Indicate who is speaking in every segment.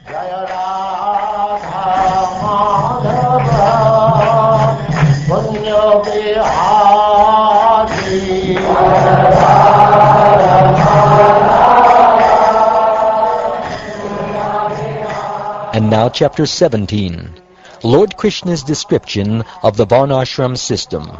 Speaker 1: Jaya Radha Madhava Punya Bihari
Speaker 2: And now chapter 17, Lord Krishna's description of the Varnashram system.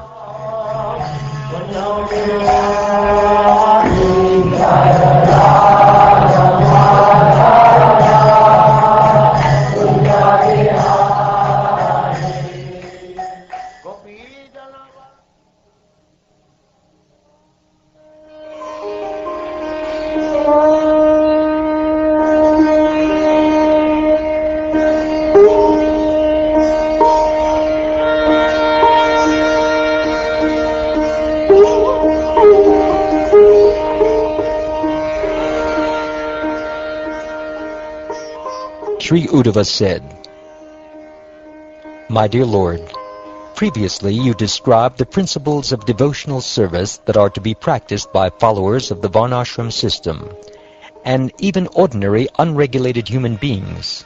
Speaker 2: Sri Uddhava said, My dear Lord, previously you described the principles of devotional service that are to be practiced by followers of the Varnashram system, and even ordinary unregulated human beings.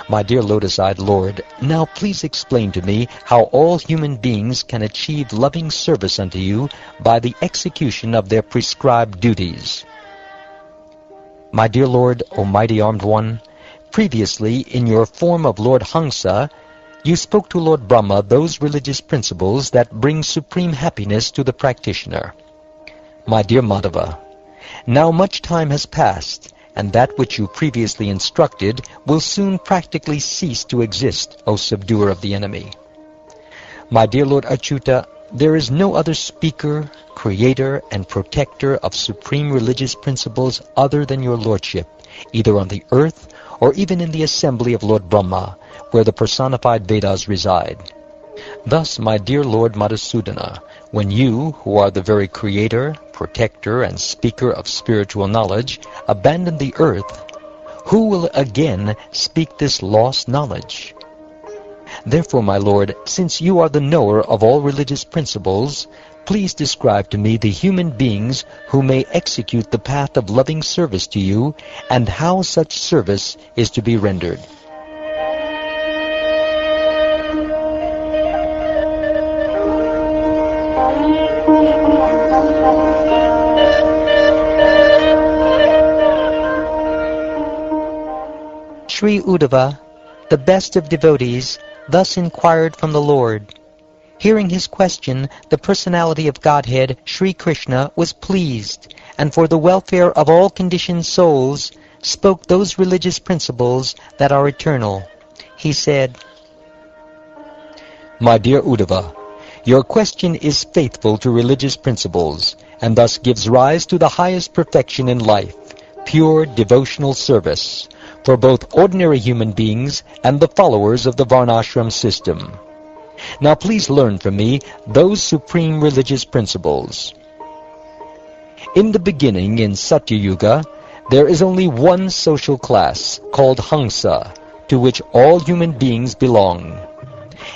Speaker 2: My dear lotus-eyed Lord, now please explain to me how all human beings can achieve loving service unto you by the execution of their prescribed duties. My dear Lord, O mighty armed one, previously, in your form of Lord Hamsa, you spoke to Lord Brahma those religious principles that bring supreme happiness to the practitioner. My dear Madhava, now much time has passed, and that which you previously instructed will soon practically cease to exist, O subduer of the enemy. My dear Lord Achyuta, there is no other speaker, creator, and protector of supreme religious principles other than your lordship, either on the earth or even in the assembly of Lord Brahma, where the personified Vedas reside. Thus, my dear Lord Madhusudana, when you, who are the very creator, protector, and speaker of spiritual knowledge, abandon the earth, who will again speak this lost knowledge? Therefore, my Lord, since you are the knower of all religious principles, please describe to me the human beings who may execute the path of loving service to you, and how such service is to be rendered.
Speaker 3: Sri Uddhava, the best of devotees, thus inquired from the Lord. Hearing his question, the personality of Godhead, Sri Krishna, was pleased, and for the welfare of all conditioned souls, spoke those religious principles that are eternal. He said,
Speaker 2: My dear Uddhava, your question is faithful to religious principles, and thus gives rise to the highest perfection in life, pure devotional service, for both ordinary human beings and the followers of the Varnashram system. Now please learn from me those supreme religious principles. In the beginning, in Satya Yuga, there is only one social class, called Hamsa, to which all human beings belong.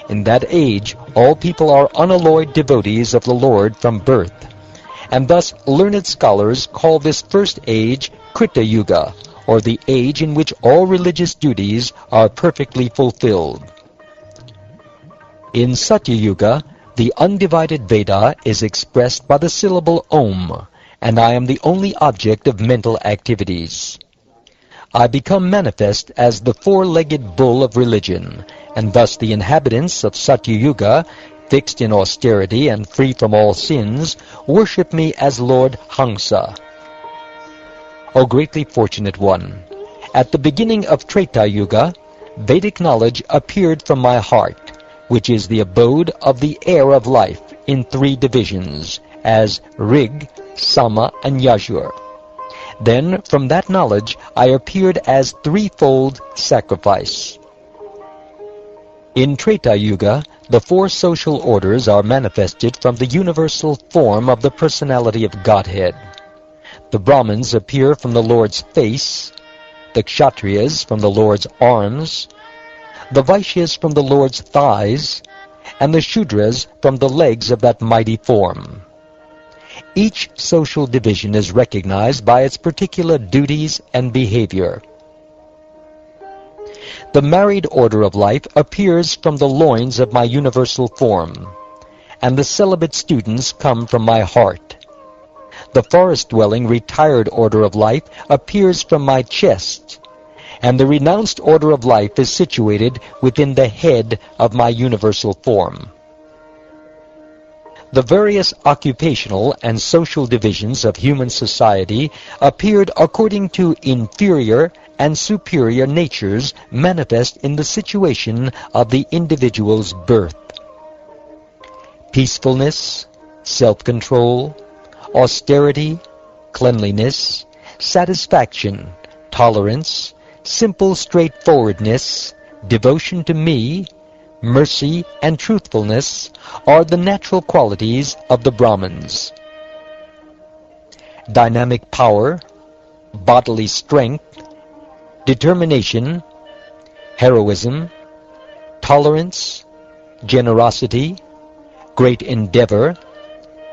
Speaker 2: In that age, all people are unalloyed devotees of the Lord from birth, and thus learned scholars call this first age Krita Yuga, or the age in which all religious duties are perfectly fulfilled. In Satya Yuga, the undivided Veda is expressed by the syllable Om, and I am the only object of mental activities. I become manifest as the four-legged bull of religion, and thus the inhabitants of Satya Yuga, fixed in austerity and free from all sins, worship me as Lord Hamsa. O greatly fortunate one, at the beginning of Treta Yuga, Vedic knowledge appeared from my heart, which is the abode of the air of life in three divisions, as Rig, Sama, and Yajur. Then, from that knowledge, I appeared as threefold sacrifice. In Treta Yuga, the four social orders are manifested from the universal form of the personality of Godhead. The Brahmins appear from the Lord's face, the Kshatriyas from the Lord's arms, the Vaishyas from the Lord's thighs, and the Shudras from the legs of that mighty form. Each social division is recognized by its particular duties and behavior. The married order of life appears from the loins of my universal form, and the celibate students come from my heart. The forest-dwelling retired order of life appears from my chest, and the renounced order of life is situated within the head of my universal form. The various occupational and social divisions of human society appeared according to inferior and superior natures manifest in the situation of the individual's birth. Peacefulness, self-control, austerity, cleanliness, satisfaction, tolerance, simple straightforwardness, devotion to me, mercy, and truthfulness are the natural qualities of the Brahmins. Dynamic power, bodily strength, determination, heroism, tolerance, generosity, great endeavor,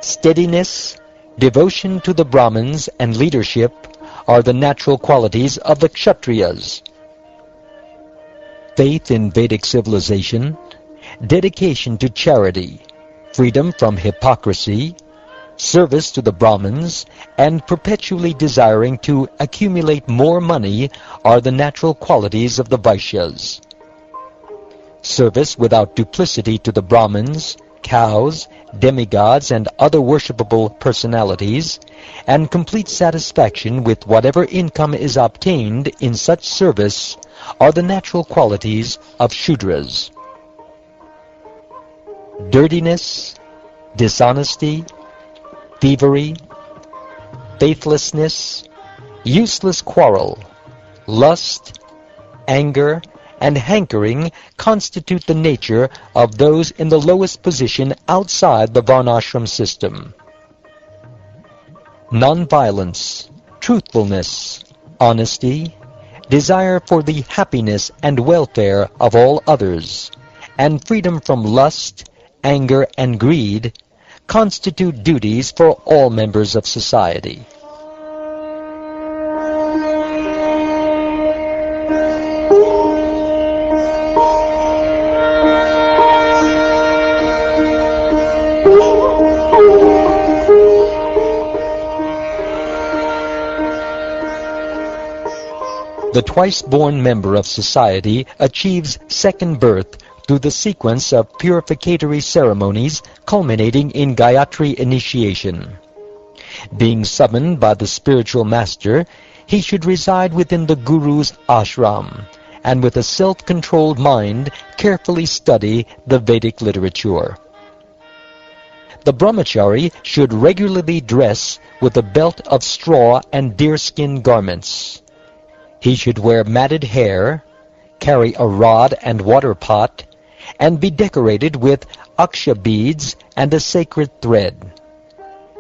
Speaker 2: steadiness, devotion to the Brahmins, and leadership are the natural qualities of the Kshatriyas. Faith in Vedic civilization, dedication to charity, freedom from hypocrisy, service to the Brahmins, and perpetually desiring to accumulate more money are the natural qualities of the Vaishyas. Service without duplicity to the Brahmins, cows, demigods, and other worshipable personalities, and complete satisfaction with whatever income is obtained in such service are the natural qualities of Shudras. Dirtiness, dishonesty, thievery, faithlessness, useless quarrel, lust, anger, and hankering constitute the nature of those in the lowest position outside the Varnashram system. Nonviolence, truthfulness, honesty, desire for the happiness and welfare of all others, and freedom from lust, anger, and greed constitute duties for all members of society. The twice-born member of society achieves second birth through the sequence of purificatory ceremonies culminating in Gayatri initiation. Being summoned by the spiritual master, he should reside within the Guru's ashram, and with a self-controlled mind carefully study the Vedic literature. The brahmachari should regularly dress with a belt of straw and deerskin garments. He should wear matted hair, carry a rod and water pot, and be decorated with aksha beads and a sacred thread.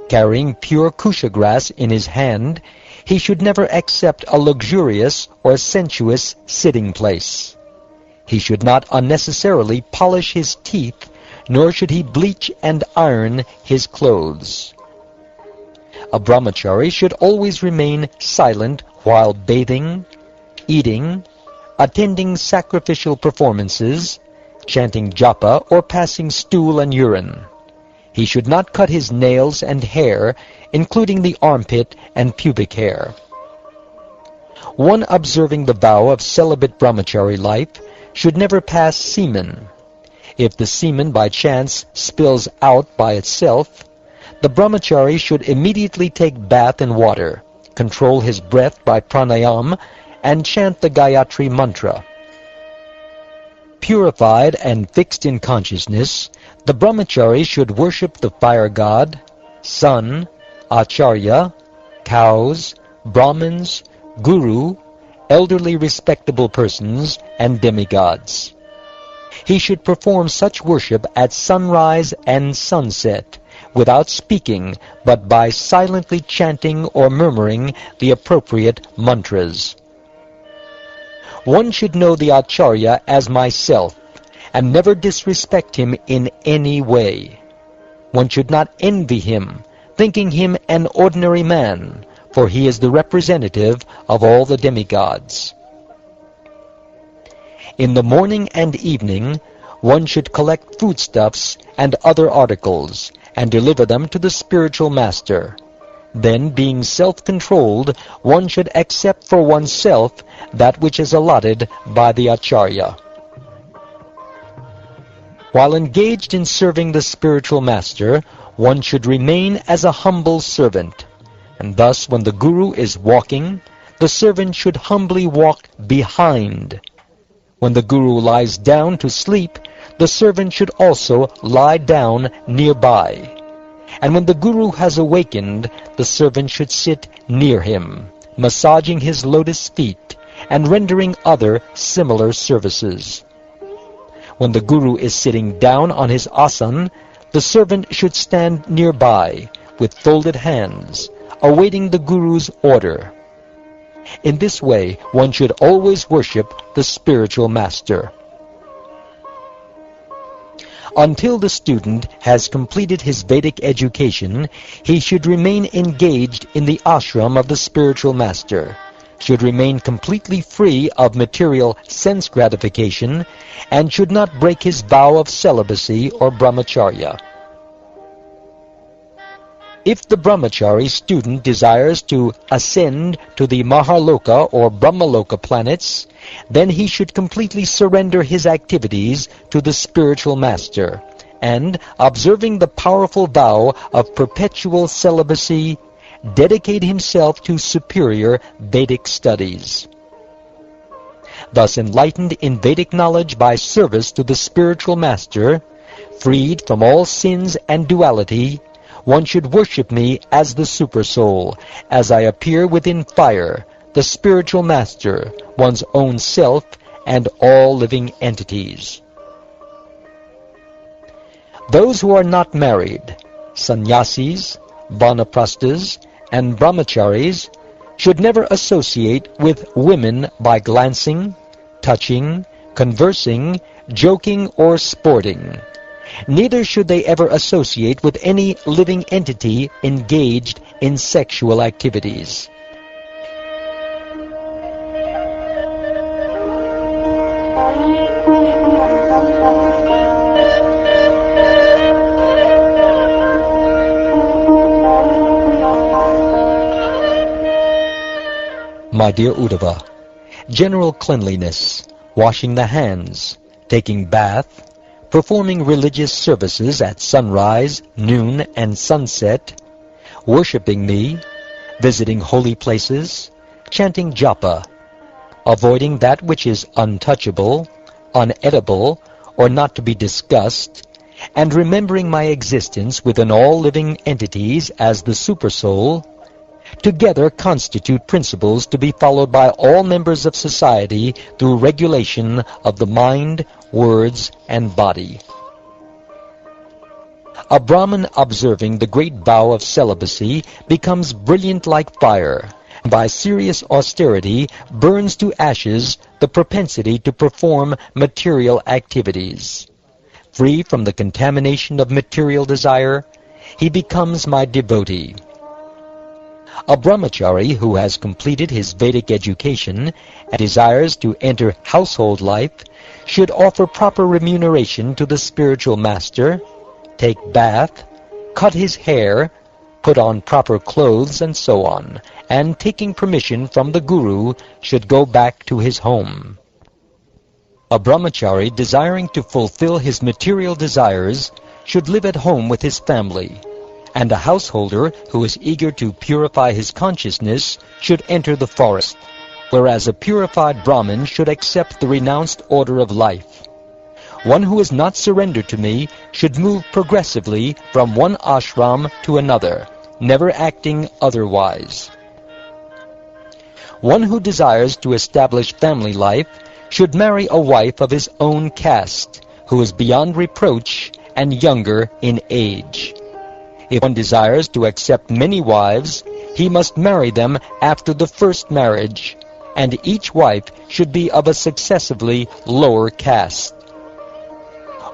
Speaker 2: Carrying pure kusha grass in his hand, he should never accept a luxurious or sensuous sitting place. He should not unnecessarily polish his teeth, nor should he bleach and iron his clothes. A brahmachari should always remain silent while bathing, eating, attending sacrificial performances, chanting japa, or passing stool and urine. He should not cut his nails and hair, including the armpit and pubic hair. One observing the vow of celibate brahmachari life should never pass semen. If the semen by chance spills out by itself, the brahmachari should immediately take bath in water, control his breath by pranayam, and chant the Gayatri mantra. Purified and fixed in consciousness, the brahmachari should worship the fire god, sun, acharya, cows, brahmins, guru, elderly respectable persons, and demigods. He should perform such worship at sunrise and sunset, without speaking, but by silently chanting or murmuring the appropriate mantras. One should know the acharya as myself, and never disrespect him in any way. One should not envy him, thinking him an ordinary man, for he is the representative of all the demigods. In the morning and evening, one should collect foodstuffs and other articles, and deliver them to the spiritual master. Then, being self-controlled, one should accept for oneself that which is allotted by the Acharya. While engaged in serving the spiritual master, one should remain as a humble servant, and thus when the Guru is walking, the servant should humbly walk behind. When the Guru lies down to sleep, the servant should also lie down nearby. And when the Guru has awakened, the servant should sit near him, massaging his lotus feet and rendering other similar services. When the Guru is sitting down on his asan, the servant should stand nearby with folded hands, awaiting the Guru's order. In this way, one should always worship the spiritual master. Until the student has completed his Vedic education, he should remain engaged in the ashram of the spiritual master, should remain completely free of material sense gratification, and should not break his vow of celibacy or brahmacharya. If the brahmachari student desires to ascend to the Mahaloka or Brahmaloka planets, then he should completely surrender his activities to the spiritual master, and, observing the powerful vow of perpetual celibacy, dedicate himself to superior Vedic studies. Thus enlightened in Vedic knowledge by service to the spiritual master, freed from all sins and duality, one should worship me as the Supersoul, as I appear within fire, the spiritual master, one's own self, and all living entities. Those who are not married, sannyasis, vanaprasthas, and brahmacharis, should never associate with women by glancing, touching, conversing, joking, or sporting. Neither should they ever associate with any living entity engaged in sexual activities. My dear Uddhava, general cleanliness, washing the hands, taking bath, performing religious services at sunrise, noon, and sunset, worshipping me, visiting holy places, chanting japa, avoiding that which is untouchable, unedible, or not to be discussed, and remembering my existence within all living entities as the Supersoul, together constitute principles to be followed by all members of society through regulation of the mind, words, and body. A Brahmin observing the great vow of celibacy becomes brilliant like fire, and by serious austerity burns to ashes the propensity to perform material activities. Free from the contamination of material desire, he becomes my devotee. A brahmachari who has completed his Vedic education and desires to enter household life should offer proper remuneration to the spiritual master, take bath, cut his hair, put on proper clothes, and so on, and taking permission from the Guru should go back to his home. A brahmachari desiring to fulfill his material desires should live at home with his family, and a householder who is eager to purify his consciousness should enter the forest, whereas a purified Brahmin should accept the renounced order of life. One who is not surrendered to me should move progressively from one ashram to another, never acting otherwise. One who desires to establish family life should marry a wife of his own caste, who is beyond reproach and younger in age. If one desires to accept many wives, he must marry them after the first marriage, and each wife should be of a successively lower caste.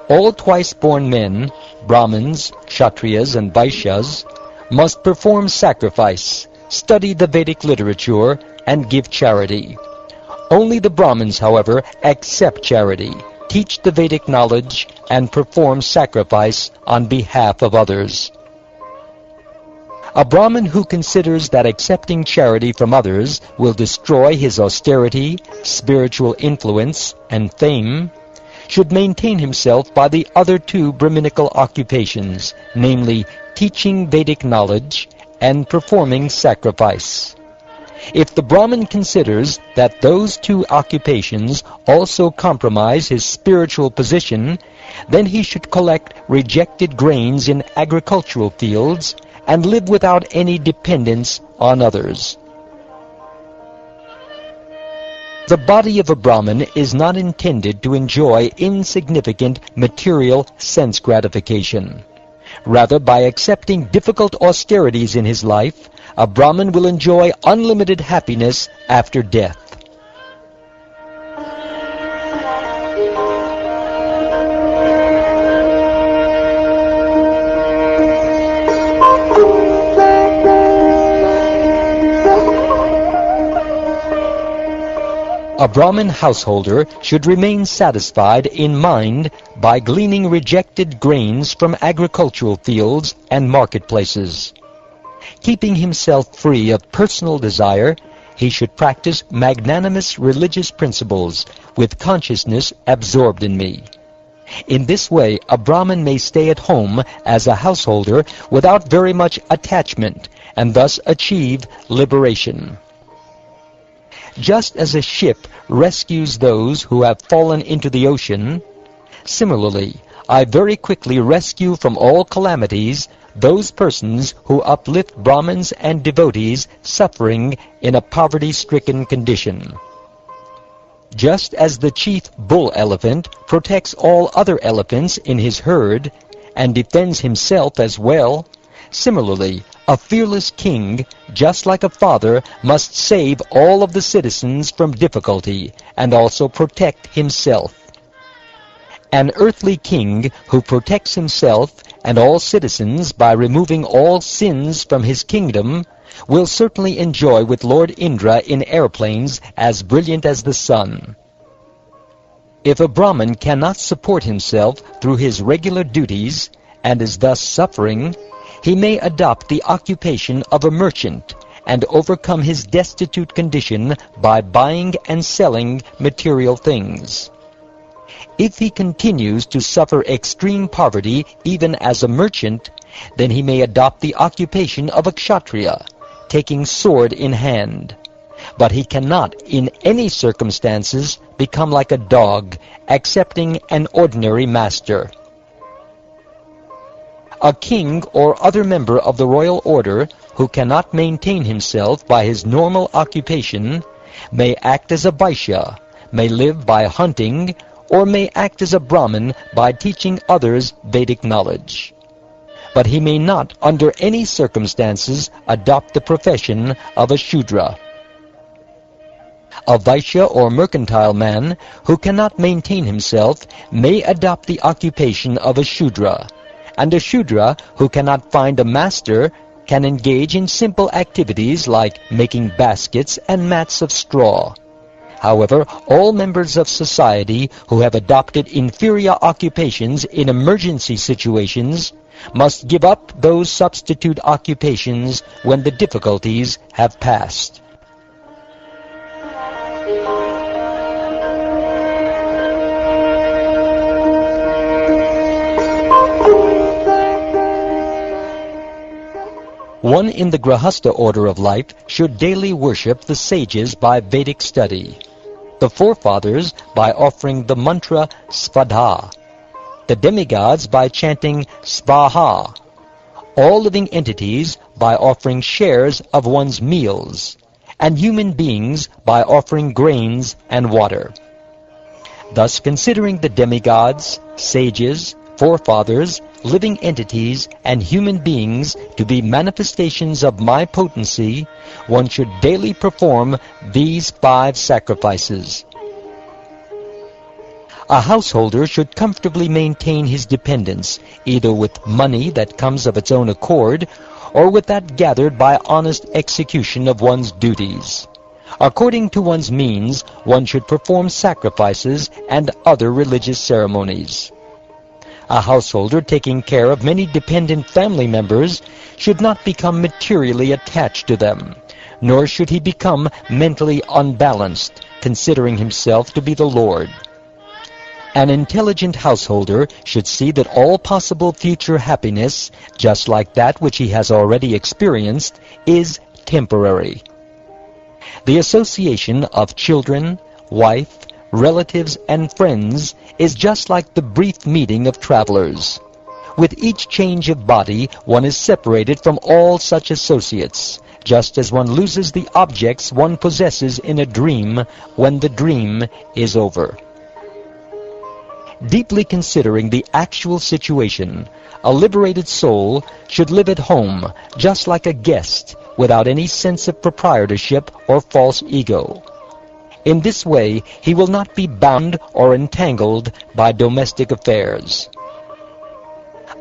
Speaker 2: All twice-born men, Brahmins, Kshatriyas, and Vaishyas, must perform sacrifice, study the Vedic literature, and give charity. Only the Brahmins, however, accept charity, teach the Vedic knowledge, and perform sacrifice on behalf of others. A Brahmin who considers that accepting charity from others will destroy his austerity, spiritual influence, and fame should maintain himself by the other two Brahminical occupations, namely teaching Vedic knowledge and performing sacrifice. If the Brahmin considers that those two occupations also compromise his spiritual position, then he should collect rejected grains in agricultural fields and live without any dependence on others. The body of a Brahmin is not intended to enjoy insignificant material sense gratification. Rather, by accepting difficult austerities in his life, a Brahmin will enjoy unlimited happiness after death. A Brahmin householder should remain satisfied in mind by gleaning rejected grains from agricultural fields and marketplaces. Keeping himself free of personal desire, he should practice magnanimous religious principles with consciousness absorbed in me. In this way, a Brahmin may stay at home as a householder without very much attachment and thus achieve liberation. Just as a ship rescues those who have fallen into the ocean, similarly, I very quickly rescue from all calamities those persons who uplift Brahmins and devotees suffering in a poverty-stricken condition. Just as the chief bull elephant protects all other elephants in his herd and defends himself as well, similarly, a fearless king, just like a father, must save all of the citizens from difficulty and also protect himself. An earthly king who protects himself and all citizens by removing all sins from his kingdom will certainly enjoy with Lord Indra in airplanes as brilliant as the sun. If a Brahmin cannot support himself through his regular duties and is thus suffering, he may adopt the occupation of a merchant and overcome his destitute condition by buying and selling material things. If he continues to suffer extreme poverty even as a merchant, then he may adopt the occupation of a kshatriya, taking sword in hand. But he cannot, in any circumstances, become like a dog, accepting an ordinary master. A king or other member of the royal order who cannot maintain himself by his normal occupation may act as a Vaishya, may live by hunting, or may act as a Brahmin by teaching others Vedic knowledge. But he may not, under any circumstances, adopt the profession of a Shudra. A Vaishya or mercantile man who cannot maintain himself may adopt the occupation of a Shudra, and a Shudra who cannot find a master can engage in simple activities like making baskets and mats of straw. However, all members of society who have adopted inferior occupations in emergency situations must give up those substitute occupations when the difficulties have passed. One in the Grahastha order of life should daily worship the sages by Vedic study, the forefathers by offering the mantra Svadha, the demigods by chanting Svaha, all living entities by offering shares of one's meals, and human beings by offering grains and water. Thus, considering the demigods, sages, forefathers, living entities, and human beings to be manifestations of my potency, one should daily perform these 5 sacrifices. A householder should comfortably maintain his dependence, either with money that comes of its own accord, or with that gathered by honest execution of one's duties. According to one's means, one should perform sacrifices and other religious ceremonies. A householder taking care of many dependent family members should not become materially attached to them, nor should he become mentally unbalanced, considering himself to be the Lord. An intelligent householder should see that all possible future happiness, just like that which he has already experienced, is temporary. The association of children, wife, relatives, and friends is just like the brief meeting of travelers. With each change of body, one is separated from all such associates, just as one loses the objects one possesses in a dream when the dream is over. Deeply considering the actual situation, a liberated soul should live at home just like a guest, without any sense of proprietorship or false ego. In this way, he will not be bound or entangled by domestic affairs.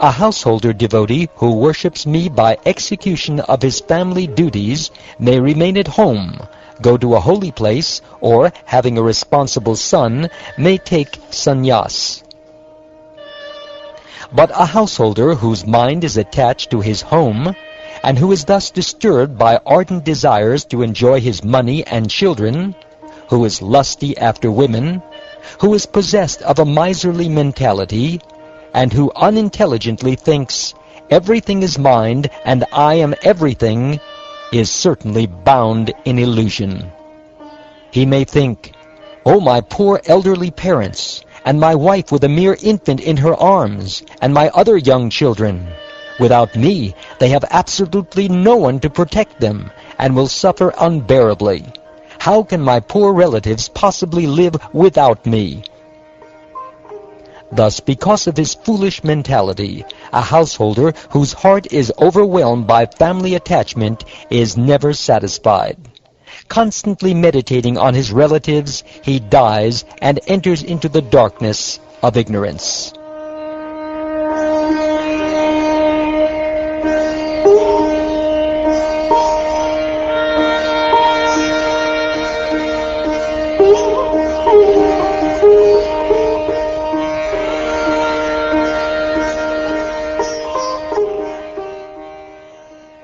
Speaker 2: A householder devotee who worships me by execution of his family duties may remain at home, go to a holy place, or, having a responsible son, may take sannyas. But a householder whose mind is attached to his home, and who is thus disturbed by ardent desires to enjoy his money and children, who is lusty after women, who is possessed of a miserly mentality, and who unintelligently thinks, "Everything is mine, and I am everything," is certainly bound in illusion. He may think, "Oh, my poor elderly parents, and my wife with a mere infant in her arms, and my other young children. Without me, they have absolutely no one to protect them, and will suffer unbearably. How can my poor relatives possibly live without me?" Thus, because of his foolish mentality, a householder whose heart is overwhelmed by family attachment is never satisfied. Constantly meditating on his relatives, he dies and enters into the darkness of ignorance.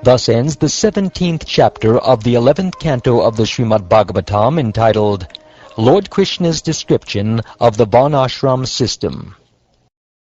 Speaker 2: Thus ends the 17th chapter of the 11th canto of the Srimad Bhagavatam, entitled Lord Krishna's Description of the Varnashram System.